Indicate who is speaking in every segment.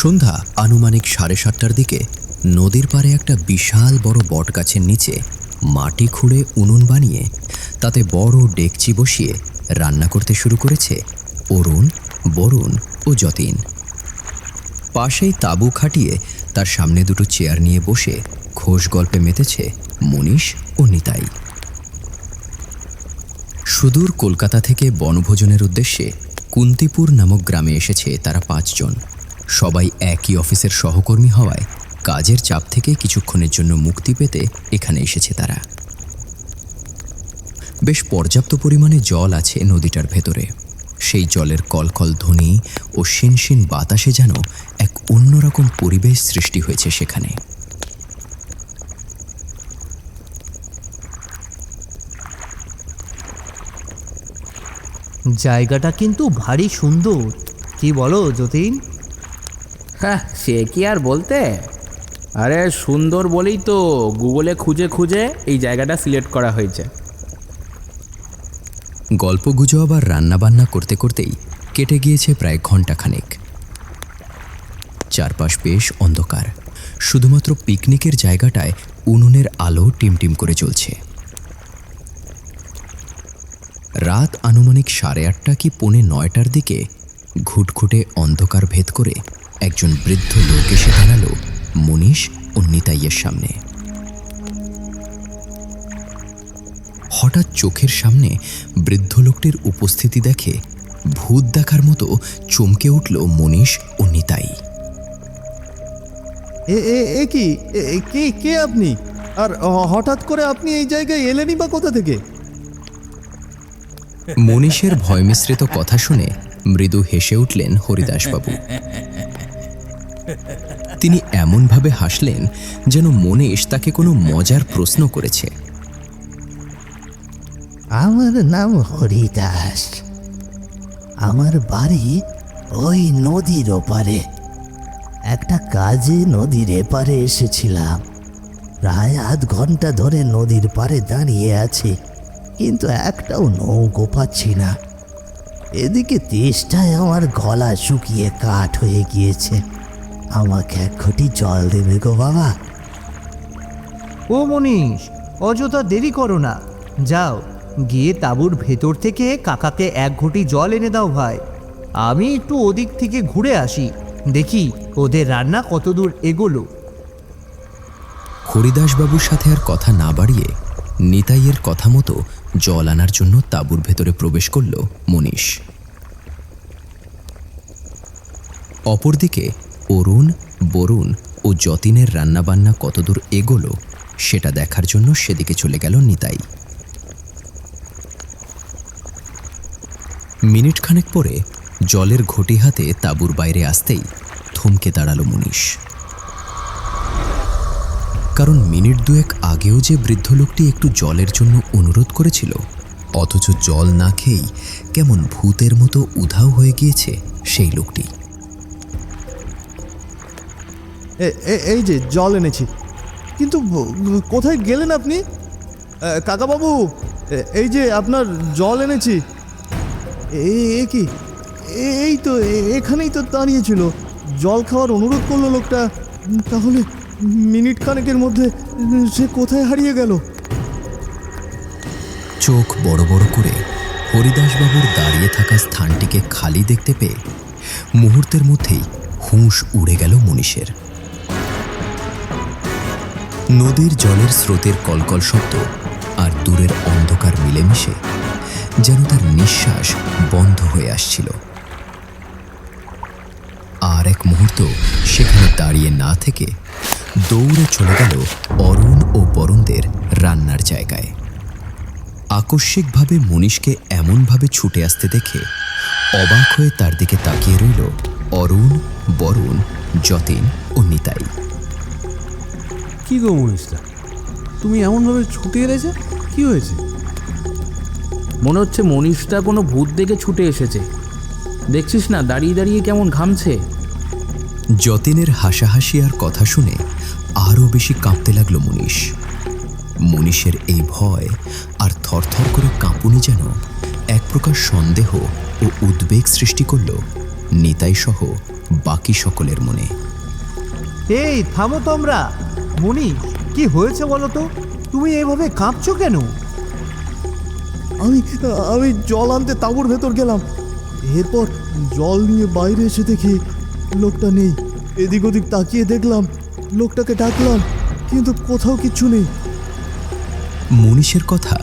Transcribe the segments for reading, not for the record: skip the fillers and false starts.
Speaker 1: সন্ধ্যা আনুমানিক 7:30টার দিকে নদীর পাড়ে একটা বিশাল বড় বটগাছের নিচে মাটি খুঁড়ে উনুন বানিয়ে তাতে বড় ডেকচি বসিয়ে রান্না করতে শুরু করেছে অরুণ, বরুণ ও যতীন। পাশেই তাঁবু খাটিয়ে তার সামনে দুটো চেয়ার নিয়ে বসে খোশ গল্পে মেতেছে মনীষ ও নিতাই। সুদূর কলকাতা থেকে বনভোজনের উদ্দেশ্যে কুন্তিপুর নামক গ্রামে এসেছে তারা 5 জন। সবাই একই অফিসের সহকর্মী হওয়ায় কাজের চাপ থেকে কিছুক্ষণের জন্য মুক্তি পেতে এখানে এসেছে তারা। বেশ পর্যাপ্ত পরিমাণে জল আছে নদীটার ভেতরে। সেই জলের কলকল ধ্বনি ও শিনশিন বাতাসে যেন এক অন্যরকম পরিবেশ সৃষ্টি হয়েছে সেখানে।
Speaker 2: জায়গাটা কিন্তু ভারী সুন্দর, কি বলো যতীন?
Speaker 3: হ্যাঁ, সে কি আর বলতে। আরে সুন্দর বলেই তো গুগলে খুঁজে খুঁজে এই জায়গাটা সিলেক্ট করা হয়েছে।
Speaker 1: গল্পগুজব আবার রান্নাবান্না করতে করতেই কেটে গিয়েছে প্রায় ঘণ্টাখানেক। চারপাশ বেশ অন্ধকার, শুধুমাত্র পিকনিকের জায়গাটায় উনুনের আলো টিমটিম করে জ্বলছে। রাত আনুমানিক 8:30 কি 8:45টার দিকে ঘুটঘুটে অন্ধকার ভেদ করে একজন বৃদ্ধ লোক এসে দাঁড়ালো মনীষ ও নিতাইয়ের সামনে। হঠাৎ চোখের সামনে বৃদ্ধ লোকটির উপস্থিতি দেখে ভূত দেখার মতো চমকে উঠল মনীষ ও নিতাই।
Speaker 4: কে আপনি? আর হঠাৎ করে আপনি এই জায়গায় এলেনই বা কোথা থেকে?
Speaker 1: মনীষের ভয় মিশ্রিত কথা শুনে মৃদু হেসে উঠলেন হরিদাসবাবু। তিনি এমনভাবে হাসলেন যেন মনীষ তাকে কোনো মজার প্রশ্ন করেছে।
Speaker 5: আমার নাম হরিদাস। আমার বাড়ি ওই নদীর ওপারে। একটা কাজে নদীর এপারে এসেছিলাম। প্রায় আধ ঘন্টা ধরে নদীর পাড়ে দাঁড়িয়ে আছি, কিন্তু একটাও নৌকো পাচ্ছি না। এদিকে তেষ্টায় আমার গলা শুকিয়ে কাঠ হয়ে গিয়েছে। আমাকে 1 ঘটি জল দেবে গো বাবা?
Speaker 2: ও মনীষ, অযথা দেরি করো না, যাও গিয়ে তাঁবুর ভেতর থেকে কাকাকে 1 ঘটি জল এনে দাও ভাই। আমি একটু ওদিক থেকে ঘুরে আসি, দেখি ওদের রান্না কতদূর এগোলো।
Speaker 1: হরিদাসবাবুর সাথে আর কথা না বাড়িয়ে নিতাইয়ের কথা মতো জল আনার জন্য তাঁবুর ভেতরে প্রবেশ করল মনীষ। অপরদিকে অরুণ, বরুণ ও যতীনের রান্নাবান্না কতদূর এগোলো সেটা দেখার জন্য সেদিকে চলে গেল নিতাই। মিনিট খানেক পরে জলের ঘটি হাতে তাঁবুর বাইরে আসতেই থমকে দাঁড়ালো মনীষ। কারণ মিনিট 2 আগেও যে বৃদ্ধ লোকটি একটু জলের জন্য অনুরোধ করেছিল, অথচ জল না খেয়েই কেমন ভূতের মতো উধাও হয়ে গিয়েছে সেই লোকটি।
Speaker 4: এই যে জল এনেছি, কিন্তু কোথায় গেলেন আপনি? কাকাবাবু, এই যে আপনার জল এনেছি। কি এই তো এখানেই তো দাঁড়িয়েছিল, জল খাওয়ার অনুরোধ করলো লোকটা। তাহলে মিনিট খানেকের মধ্যে সে কোথায় হারিয়ে গেল?
Speaker 1: চোখ বড় বড় করে হরিদাসবাবুর দাঁড়িয়ে থাকা স্থানটিকে খালি দেখতে পেয়ে মুহূর্তের মধ্যেই হুঁশ উড়ে গেল মনীষের। নদীর জলের স্রোতের কলকল শব্দ আর দূরের অন্ধকার মিলেমিশে যেন তার নিঃশ্বাস বন্ধ হয়ে আসছিল। আর এক মুহূর্ত সেখানে দাঁড়িয়ে না থেকে দৌড়ে চলে গেল অরুণ ও বরুণদের রান্নার জায়গায়। আকস্মিকভাবে মনীষকে এমনভাবে ছুটে আসতে দেখে অবাক হয়ে তার দিকে তাকিয়ে রইল অরুণ, বরুণ, যতীন ও নিতাই।
Speaker 6: কি গো মনীষদা, তুমি এমনভাবে ছুটে এলেছে, কি হয়েছে?
Speaker 3: মনে হচ্ছে মনীষটা কোনো ভূত দেখে ছুটে এসেছে। দেখছিস না দাঁড়িয়ে দাঁড়িয়ে কেমন ঘামছে।
Speaker 1: যতীনের হাসাহাসি আর কথা শুনে আরও বেশি কাঁপতে লাগলো মনীষ। মনীষের এই ভয় আর থরথর করে কাঁপুনি যেন এক প্রকার সন্দেহ ও উদ্বেগ সৃষ্টি করল নিতাই সহ বাকি সকলের মনে।
Speaker 2: এই থামো তোমরা। মনীষ, কি হয়েছে বলো তো? তুমি এভাবে কাঁপছো কেন?
Speaker 4: আমি আমি জল আনতে তাঁবুর ভেতর গেলাম। এরপর জল নিয়ে বাইরে এসে দেখি লোকটা নেই। এদিক ওদিক তাকিয়ে দেখলাম, লোকটাকে ডাকলাম, কিন্তু কোথাও কিচ্ছু নেই।
Speaker 1: মনীষের কথা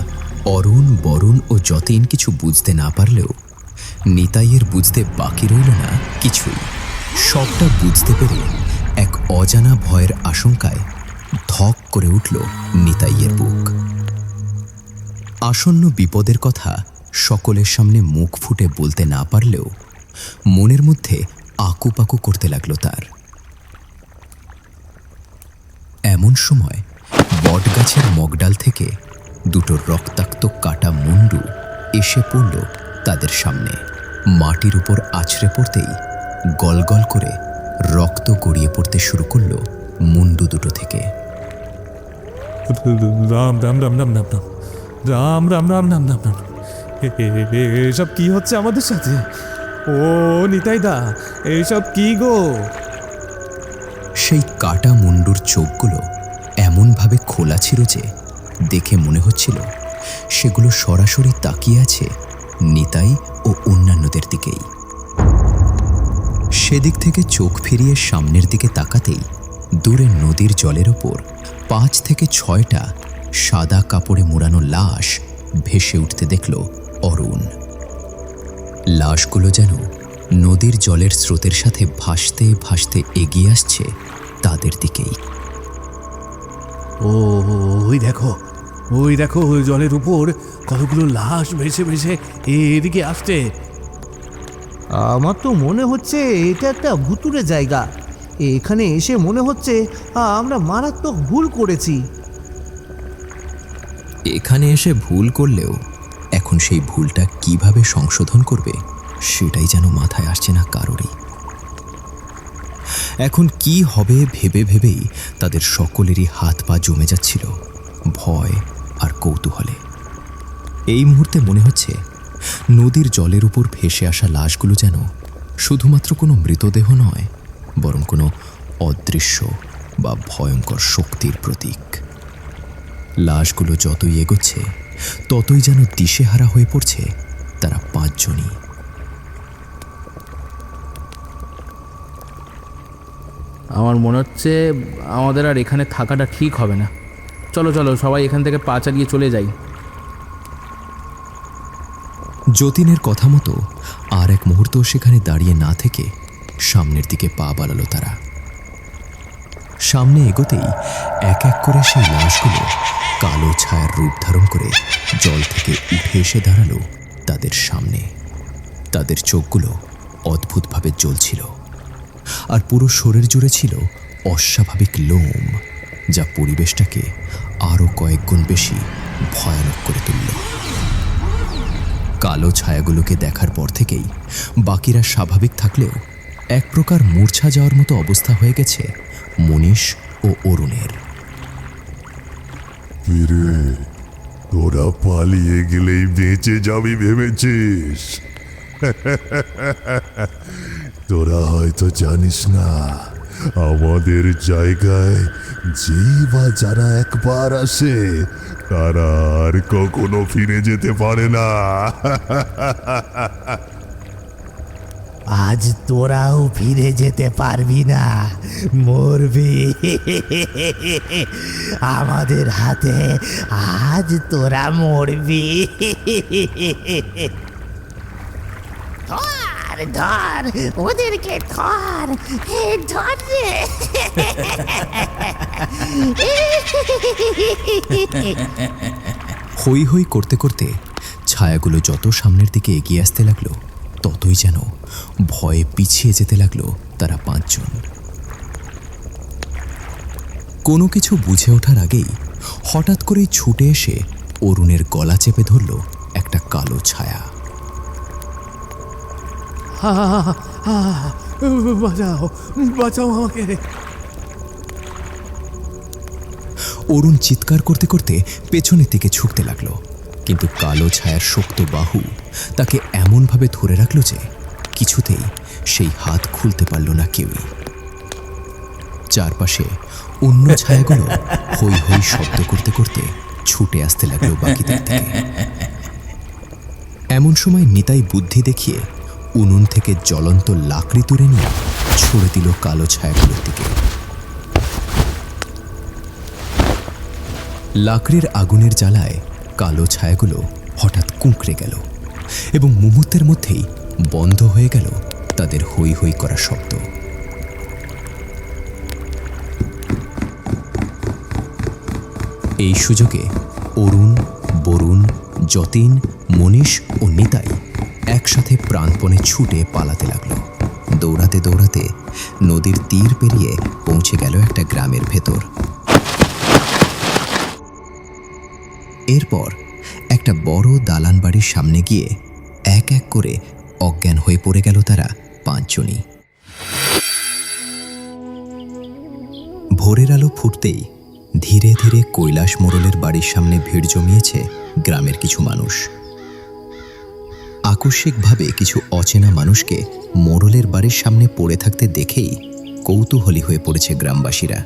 Speaker 1: অরুণ, বরুণ ও যতীন কিছু বুঝতে না পারলেও নিতাইয়ের বুঝতে বাকি রইল না কিছুই। সবটা বুঝতে পেরে এক অজানা ভয়ের আশঙ্কায় ধক করে উঠল নিতাইয়ের বুক। আসন্ন বিপদের কথা সকলের সামনে মুখ ফুটে বলতে না পারলেও মনের মধ্যে আকুপাকু করতে লাগলো তার। এমন সময় বটগাছের মগডাল থেকে দুটো রক্তাক্ত কাটা মুন্ডু এসে পড়ল তাদের সামনে। মাটির উপর আছড়ে পড়তেই গলগল করে রক্ত গড়িয়ে পড়তে শুরু করলো মুন্ডু দুটো থেকে।
Speaker 7: রাম রাম রাম রাম রাম রাম রাম রাম রাম রাম রাম এসব কি হচ্ছে আমাদের সাথে? ও নিতাই দা, এইসব কি গো?
Speaker 1: সেই কাটা মুন্ডুর চোখগুলো এমনভাবে খোলা ছিল যে দেখে মনে হচ্ছিল সেগুলো সরাসরি তাকিয়ে আছে নিতাই ও অন্যান্যদের দিকেই। সেদিক থেকে চোখ ফিরিয়ে সামনের দিকে তাকাতেই দূরে নদীর জলের ওপর 5 থেকে 6টা সাদা কাপড়ে মোড়ানো লাশ ভেসে উঠতে দেখল অরুণ। লাশগুলো যেন নদীর জলের স্রোতের সাথে ভাসতে ভাসতে এগিয়ে আসছে তাদের দিকেই।
Speaker 6: ওই দেখো, ওই দেখো, ওই জলের উপর কতগুলো লাশ ভেসে ভেসে এদিকে আসছে।
Speaker 2: আমার তো মনে হচ্ছে এটা একটা ভুতুড়ে জায়গা। এখানে এসে মনে হচ্ছে আমরা মারাত্মক ভুল করেছি।
Speaker 1: এখানে এসে ভুল করলেও এখন সেই ভুলটা কিভাবে সংশোধন করবে সেটাই যেন মাথায় আসছে না কারোরই। এখন কি হবে ভেবে ভেবেই তাদের সকলেরই হাত পা জমে যাচ্ছিল ভয় আর কৌতূহলে। এই মুহূর্তে মনে হচ্ছে নদীর জলের উপর ভেসে আসা লাশগুলো যেন শুধুমাত্র কোনো মৃতদেহ নয়, বরং কোনো অদৃশ্য বা ভয়ঙ্কর শক্তির প্রতীক। লাশগুলো যতই এগোচ্ছে ততই যেন দিশেহারা হয়ে পড়ছে তারা 5 জনই।
Speaker 3: আমার মনে হচ্ছে আমাদের আর এখানে থাকাটা ঠিক হবে না। চলো চলো, সবাই এখান থেকে পা চালিয়ে চলে যাই।
Speaker 1: যতীনের কথা মতো আর এক মুহূর্ত সেখানে দাঁড়িয়ে না থেকে সামনের দিকে পা বাড়ালো তারা। সামনে এগোতেই এক এক করে সেই লাশগুলো কালো ছায়ার রূপ ধারণ করে জল থেকে উঠে এসে দাঁড়ালো তাদের সামনে। তাদের চোখগুলো অদ্ভুতভাবে জ্বলছিল, আর পুরো শরীর জুড়ে ছিল অস্বাভাবিক লোম, যা পরিবেশটাকে আরও কয়েক গুণ বেশি ভয়ানক করে তুলল। কালো ছায়াগুলোকে দেখার পর থেকেই বাকিরা স্বাভাবিক থাকলেও এক প্রকার মূর্ছা যাওয়ার মতো অবস্থা হয়ে গেছে মনীষ ও অরুণের।
Speaker 8: কিরে, তোরা পালিয়ে গেলেই বেঁচে যাবি ভেবেছিস? তোরা হয়তো জানিস না, আমাদের জায়গায় যেই বা যারা একবার আসে তারা আর কখনো ফিরে যেতে পারে না।
Speaker 5: আজ তোরাও ফিরে যেতে পারবি না, মরবি আমাদের হাতে। আজ তোরা মরবি। ধর ধর ওদেরকে, ধর ধর রে।
Speaker 1: হই হই করতে করতে ছায়াগুলো যত সামনের দিকে এগিয়ে আসতে লাগলো ততই যেন ভয়ে পিছিয়ে যেতে লাগলো তারা 5 জন। কোনো কিছু বুঝে ওঠার আগেই হঠাৎ করেই ছুটে এসে অরুণের গলা চেপে ধরল একটা কালো ছায়া।
Speaker 6: বাঁচাও, বাঁচাও আমাকে।
Speaker 1: অরুণ চিৎকার করতে করতে পেছনের দিকে ছুটতে লাগলো, কিন্তু কালো ছায়ার শক্ত বাহু তাকে এমনভাবে ধরে রাখল যে কিছুতেই সেই হাত খুলতে পারল না কেউই। চারপাশে অন্য ছায়াগুলো হই হই শব্দ করতে করতে ছুটে আসতে লাগলো বাকিদের থেকে। এমন সময় নিতাই বুদ্ধি দেখিয়ে উনুন থেকে জ্বলন্ত লাকড়ি তুলে নিয়ে ছুড়ে দিল কালো ছায়াগুলোর দিকে। লাকড়ির আগুনের জ্বালায় কালো ছায়াগুলো হঠাৎ কুঁকড়ে গেল এবং মুহূর্তের মধ্যেই বন্ধ হয়ে গেল তাদের হই হই করা শব্দ। এই সুযোগে অরুণ, বরুণ, যতীন, মনীষ ও নিতাই একসাথে প্রাণপণে ছুটে পালাতে লাগলো। দৌড়াতে দৌড়াতে নদীর তীর পেরিয়ে পৌঁছে গেল একটা গ্রামের ভেতর। এরপর একটা বড় দালান বাড়ির সামনে গিয়ে এক এক করে অজ্ঞান হয়ে পড়ে গেল তারা পাঁচজনই। ভোরের আলো ফুটতেই ধীরে ধীরে কৈলাস মোড়লের বাড়ির সামনে ভিড় জমিয়েছে গ্রামের কিছু মানুষ। আকস্মিকভাবে কিছু অচেনা মানুষকে মোড়লের বাড়ির সামনে পড়ে থাকতে দেখেই কৌতূহলী হয়ে পড়েছে গ্রামবাসীরা।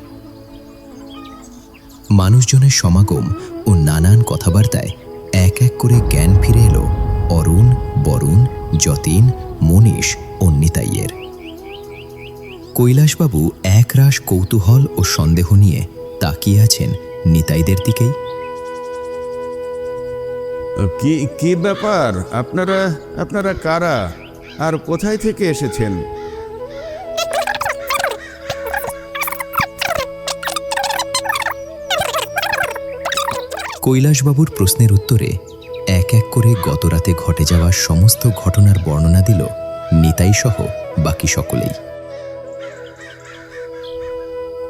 Speaker 1: মানুষজনের সমাগম ও নানান কথাবার্তায় এক এক করে জ্ঞান ফিরে এলো অরুণ, বরুণ, যতীন, মনীষ ও নিতাইয়ের। কৈলাসবাবু একরাশ কৌতূহল ও সন্দেহ নিয়ে তাকিয়ে আছেন নিতাইদের দিকেই।
Speaker 9: কি কি ব্যাপার? আপনারা কারা আর কোথায় থেকে এসেছেন?
Speaker 1: কৈলাসবাবুর প্রশ্নের উত্তরে এক এক করে গতরাতে ঘটে যাওয়া সমস্ত ঘটনার বর্ণনা দিল নিতাই সহ বাকি সকলেই।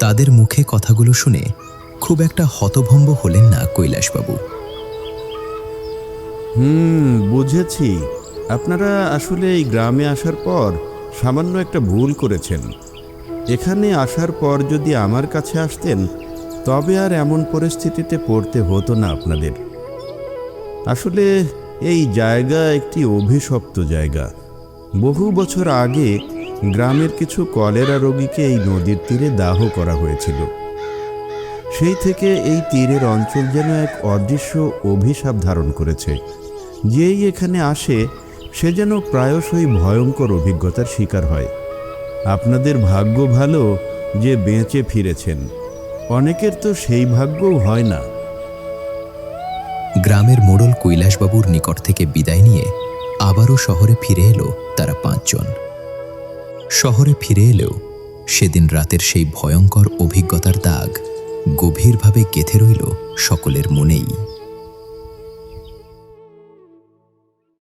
Speaker 1: তাদের মুখে কথাগুলো শুনে খুব একটা হতভম্ব হলেন না কৈলাসবাবু।
Speaker 9: বুঝেছি। আপনারা আসলে এই গ্রামে আসার পর সামান্য একটা ভুল করেছেন। এখানে আসার পর যদি আমার কাছে আসতেন তবে আর এমন পরিস্থিতিতে পড়তে হতো না আপনাদের। আসলে এই জায়গা একটি অভিশপ্ত জায়গা। বহু বছর আগে গ্রামের কিছু কলেরা রোগীকে এই নদীর তীরে দাহ করা হয়েছিল। সেই থেকে এই তীরের অঞ্চল যেন এক অদৃশ্য অভিশাপ ধারণ করেছে। যেই এখানে আসে সে যেন প্রায়শই ভয়ঙ্কর অভিজ্ঞতার শিকার হয়। আপনাদের ভাগ্য ভালো যে বেঁচে ফিরেছেন, অনেকের তো সেই ভাগ্যও হয় না।
Speaker 1: গ্রামের মোড়ল কৈলাসবাবুর নিকট থেকে বিদায় নিয়ে আবারও শহরে ফিরে এলো তারা পাঁচজন। শহরে ফিরে এলেও সেদিন রাতের সেই ভয়ঙ্কর অভিজ্ঞতার দাগ গভীরভাবে গেঁথে রইল সকলের মনেই।